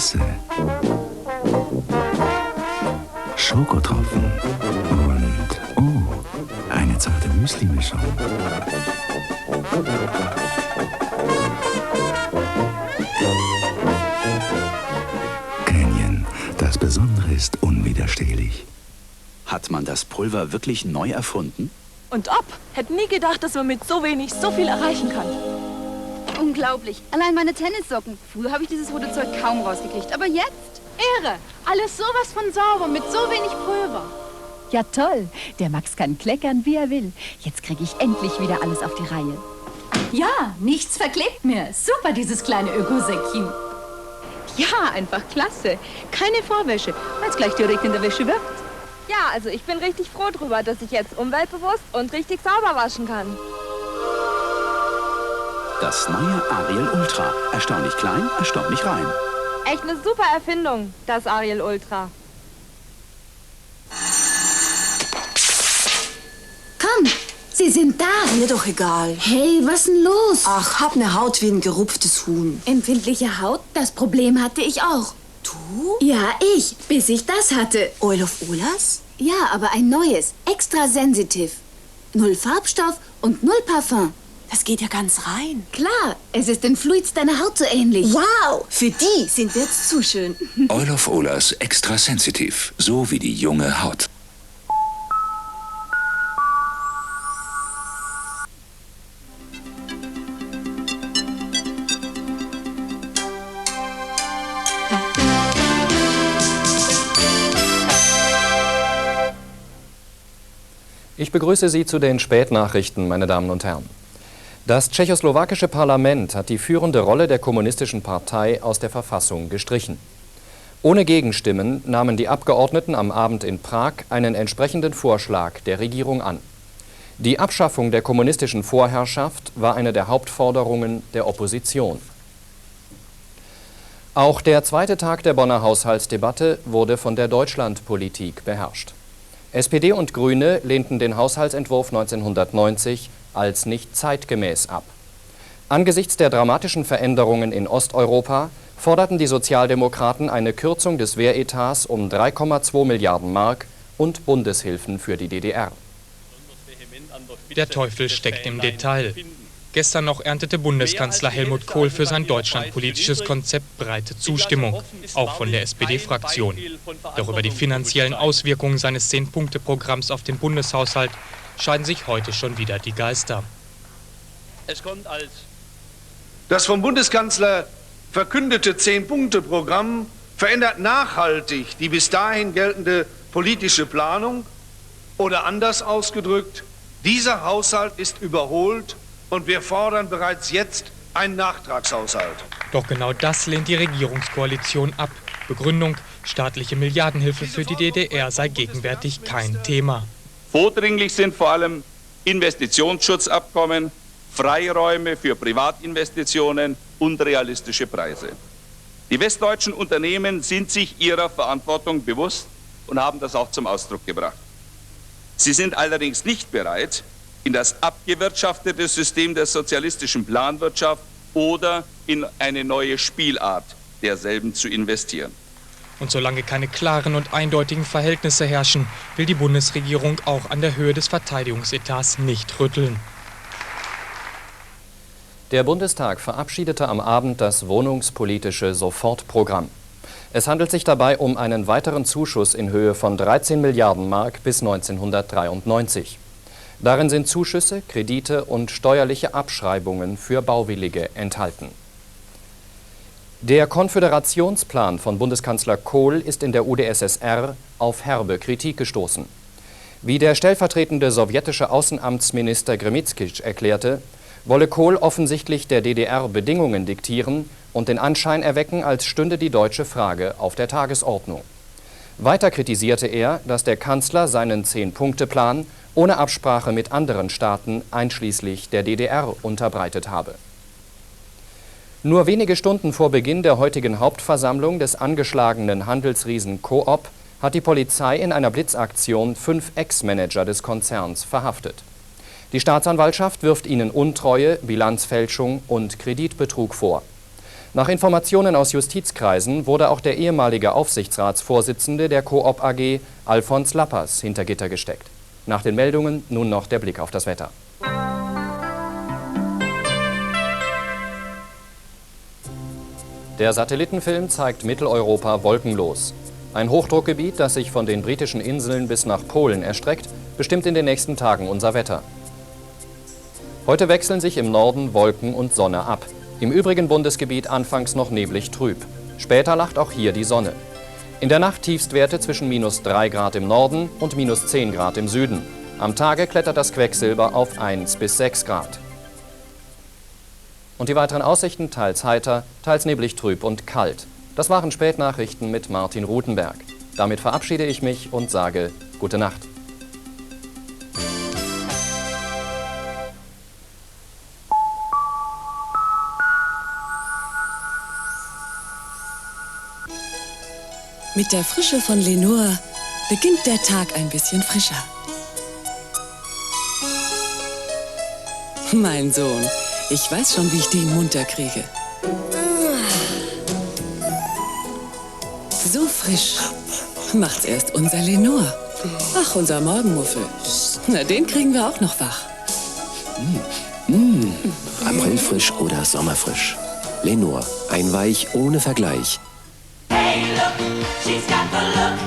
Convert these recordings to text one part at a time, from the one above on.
Nüsse, Schokotropfen und, oh, eine zarte Müsli-Mischung. Canyon, das Besondere ist unwiderstehlich. Hat man das Pulver wirklich neu erfunden? Und ob? Hätte nie gedacht, dass man mit so wenig so viel erreichen kann. Unglaublich. Allein meine Tennissocken. Früher habe ich dieses rote Zeug kaum rausgekriegt, aber jetzt? Irre. Alles sowas von sauber, mit so wenig Pulver. Ja toll, der Max kann kleckern, wie er will. Jetzt kriege ich endlich wieder alles auf die Reihe. Ja, nichts verklebt mehr. Super, dieses kleine Ökosäckchen. Ja, einfach klasse. Keine Vorwäsche, weil es gleich direkt in der Wäsche wirkt. Ja, also ich bin richtig froh drüber, dass ich jetzt umweltbewusst und richtig sauber waschen kann. Das neue Ariel Ultra. Erstaunlich klein, erstaunlich rein. Echt eine super Erfindung, das Ariel Ultra. Komm, Sie sind da. Mir doch egal. Hey, was denn los? Ach, hab ne Haut wie ein gerupftes Huhn. Empfindliche Haut? Das Problem hatte ich auch. Du? Ja, ich, bis ich das hatte. Oil of Olas? Ja, aber ein neues, extra sensitiv. 0 Farbstoff und 0 Parfum. Das geht ja ganz rein. Klar, es ist den Fluids deiner Haut so ähnlich. Wow, für die sind wir jetzt zu schön. Oil of Olas extra sensitiv, so wie die junge Haut. Ich begrüße Sie zu den Spätnachrichten, meine Damen und Herren. Das tschechoslowakische Parlament hat die führende Rolle der Kommunistischen Partei aus der Verfassung gestrichen. Ohne Gegenstimmen nahmen die Abgeordneten am Abend in Prag einen entsprechenden Vorschlag der Regierung an. Die Abschaffung der kommunistischen Vorherrschaft war eine der Hauptforderungen der Opposition. Auch der zweite Tag der Bonner Haushaltsdebatte wurde von der Deutschlandpolitik beherrscht. SPD und Grüne lehnten den Haushaltsentwurf 1990 als nicht zeitgemäß ab. Angesichts der dramatischen Veränderungen in Osteuropa forderten die Sozialdemokraten eine Kürzung des Wehretats um 3,2 Milliarden Mark und Bundeshilfen für die DDR. Der Teufel steckt im Detail. Gestern noch erntete Bundeskanzler Helmut Kohl für sein deutschlandpolitisches Konzept breite Zustimmung, auch von der SPD-Fraktion. Doch über die finanziellen Auswirkungen seines 10-Punkte-Programms auf den Bundeshaushalt scheiden sich heute schon wieder die Geister. Das vom Bundeskanzler verkündete 10-Punkte-Programm verändert nachhaltig die bis dahin geltende politische Planung. Oder anders ausgedrückt, dieser Haushalt ist überholt und wir fordern bereits jetzt einen Nachtragshaushalt. Doch genau das lehnt die Regierungskoalition ab. Begründung: staatliche Milliardenhilfe für die DDR sei gegenwärtig kein Thema. Vordringlich sind vor allem Investitionsschutzabkommen, Freiräume für Privatinvestitionen und realistische Preise. Die westdeutschen Unternehmen sind sich ihrer Verantwortung bewusst und haben das auch zum Ausdruck gebracht. Sie sind allerdings nicht bereit, in das abgewirtschaftete System der sozialistischen Planwirtschaft oder in eine neue Spielart derselben zu investieren. Und solange keine klaren und eindeutigen Verhältnisse herrschen, will die Bundesregierung auch an der Höhe des Verteidigungsetats nicht rütteln. Der Bundestag verabschiedete am Abend das wohnungspolitische Sofortprogramm. Es handelt sich dabei um einen weiteren Zuschuss in Höhe von 13 Milliarden Mark bis 1993. Darin sind Zuschüsse, Kredite und steuerliche Abschreibungen für Bauwillige enthalten. Der Konföderationsplan von Bundeskanzler Kohl ist in der UdSSR auf herbe Kritik gestoßen. Wie der stellvertretende sowjetische Außenamtsminister Gremyzkyj erklärte, wolle Kohl offensichtlich der DDR Bedingungen diktieren und den Anschein erwecken, als stünde die deutsche Frage auf der Tagesordnung. Weiter kritisierte er, dass der Kanzler seinen 10-Punkte-Plan ohne Absprache mit anderen Staaten, einschließlich der DDR, unterbreitet habe. Nur wenige Stunden vor Beginn der heutigen Hauptversammlung des angeschlagenen Handelsriesen Coop hat die Polizei in einer Blitzaktion 5 Ex-Manager des Konzerns verhaftet. Die Staatsanwaltschaft wirft ihnen Untreue, Bilanzfälschung und Kreditbetrug vor. Nach Informationen aus Justizkreisen wurde auch der ehemalige Aufsichtsratsvorsitzende der Coop AG, Alfons Lappers, hinter Gitter gesteckt. Nach den Meldungen nun noch der Blick auf das Wetter. Der Satellitenfilm zeigt Mitteleuropa wolkenlos. Ein Hochdruckgebiet, das sich von den britischen Inseln bis nach Polen erstreckt, bestimmt in den nächsten Tagen unser Wetter. Heute wechseln sich im Norden Wolken und Sonne ab. Im übrigen Bundesgebiet anfangs noch neblig trüb. Später lacht auch hier die Sonne. In der Nacht Tiefstwerte zwischen -3 Grad im Norden und -10 Grad im Süden. Am Tage klettert das Quecksilber auf 1 bis 6 Grad. Und die weiteren Aussichten teils heiter, teils neblig trüb und kalt. Das waren Spätnachrichten mit Martin Rutenberg. Damit verabschiede ich mich und sage gute Nacht. Mit der Frische von Lenore beginnt der Tag ein bisschen frischer. Mein Sohn, ich weiß schon, wie ich den munter kriege. So frisch macht's erst unser Lenore. Ach, unser Morgenmuffel. Na, den kriegen wir auch noch wach. Aprilfrisch oder Sommerfrisch. Lenore, einweich ohne Vergleich. Hey, look, she's got the look.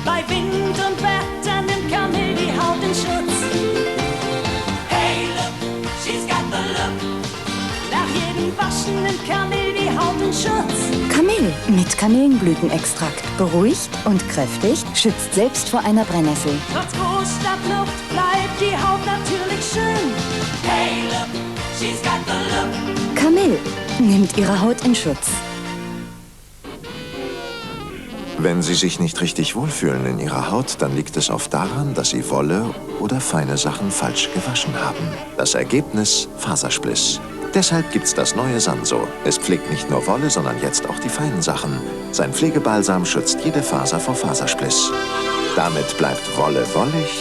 Bei Wind und Wetter nimmt Camille die Haut in Schutz. Hey, look, she's got the look. Nach jedem Waschen nimmt Camille die Haut in Schutz. Camille mit Kamillenblütenextrakt. Beruhigt und kräftigt, schützt selbst vor einer Brennnessel. Trotz Großstadtluft bleibt die Haut natürlich schön. Hey, look, she's got the look. Camille nimmt ihre Haut in Schutz. Wenn Sie sich nicht richtig wohlfühlen in Ihrer Haut, dann liegt es oft daran, dass Sie Wolle oder feine Sachen falsch gewaschen haben. Das Ergebnis: Faserspliss. Deshalb gibt's das neue Sanso. Es pflegt nicht nur Wolle, sondern jetzt auch die feinen Sachen. Sein Pflegebalsam schützt jede Faser vor Faserspliss. Damit bleibt Wolle wollig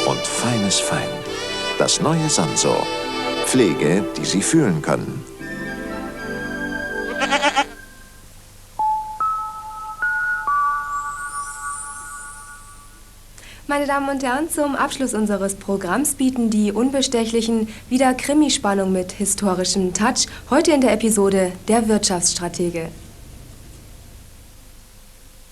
und Feines fein. Das neue Sanso. Pflege, die Sie fühlen können. Meine Damen und Herren, zum Abschluss unseres Programms bieten die Unbestechlichen wieder Krimispannung mit historischem Touch, heute in der Episode Der Wirtschaftsstratege.